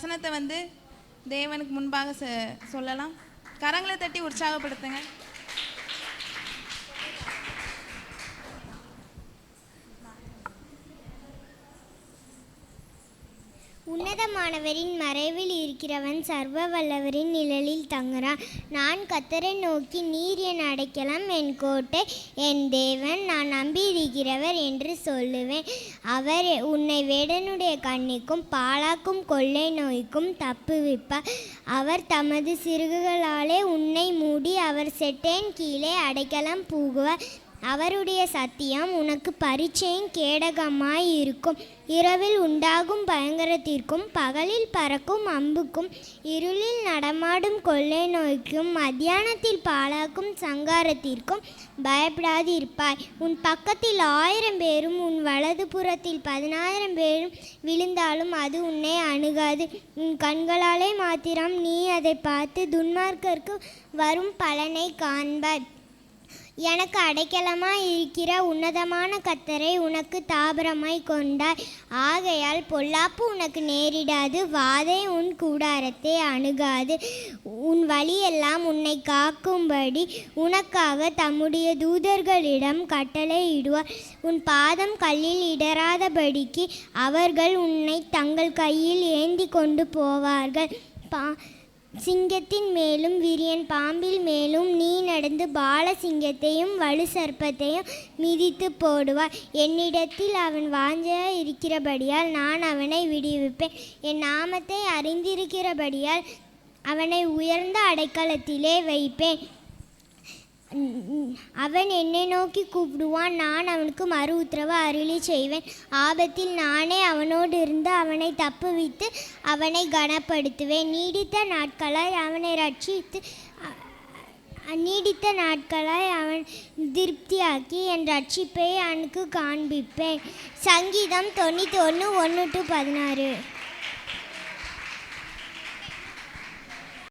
வசனத்தை தேவனுக்கு முன்பாக சொல்லலாம். கரங்களை தட்டி உற்சாகப்படுத்துங்க. உன்னதமானவரின் மறைவில் இருக்கிறவன் சர்வ வல்லவரின் நிழலில் தங்குறான். நான் கர்த்தரை நோக்கி, நீர் என் அடைக்கலம், என் கோட்டை, என் தேவன், நான் நம்பியிருக்கிறவர் என்று சொல்லுவேன். அவர் உன்னை வேடனுடைய கண்ணிக்கும் பாழாக்கும் கொள்ளை நோய்க்கும் தப்புவிப்பார். அவர் தமது சிறகுகளாலே உன்னை மூடி அவர் செட்டேன் கீழே அடைக்கலம் புகுவார். அவருடைய சத்தியம் உனக்கு பரீட்சையும் கேடகமாய் இருக்கும். இரவில் உண்டாகும் பயங்கரத்திற்கும் பகலில் பறக்கும் அம்புக்கும் இருளில் நடமாடும் கொள்ளை நோய்க்கும் மத்தியானத்தில் பாழாக்கும் சங்காரத்திற்கும் பயப்படாதிருப்பாய். உன் பக்கத்தில் 1000 பேரும் உன் வலது புறத்தில் 10,000 பேரும் விழுந்தாலும் அது உன்னை அணுகாது. உன் கண்களாலே மாத்திரம் நீ அதை பார்த்து துன்மார்க்கருக்கு வரும் பலனை காண்பாய். எனக்கு அடைக்கலமாய் இருக்கிற உன்னதமான கர்த்தரை உனக்கு தாபரமாய் கொண்டாய். ஆகையால் பொல்லாப்பு உனக்கு நேரிடாது, வாதை உன் கூடாரத்தை அணுகாது. உன் வழியெல்லாம் உன்னை காக்கும்படி உனக்காக தம்முடைய தூதர்களிடம் கட்டளையிடுவார். உன் பாதம் கல்லில் இடராதபடிக்கு அவர்கள் உன்னை தங்கள் கையில் ஏந்தி கொண்டு போவார்கள். சிங்கத்தின் மேலும் விரியன் பாம்பில் மேலும் நீ நடந்து பால சிங்கத்தையும் வலு சர்ப்பத்தையும் மிதித்து போடுவார். என்னிடத்தில் அவன் வாஞ்சையாய் இருக்கிறபடியால் நான் அவனை விடுவிப்பேன். என் நாமத்தை அறிந்திருக்கிறபடியால் அவனை உயர்ந்த அடைக்கலத்திலே வைப்பேன். அவன் என்னை நோக்கி கூப்பிடுவான், நான் அவனுக்கு மறு உத்தரவு அருளி செய்வேன். ஆபத்தில் நானே அவனோடு இருந்து அவனை தப்புவித்து அவனை கனப்படுத்துவேன். நீடித்த நாட்களாய் அவன் திருப்தியாக்கி என் ரட்சிப்பை அவனுக்கு காண்பிப்பேன். சங்கீதம் 91:1-16.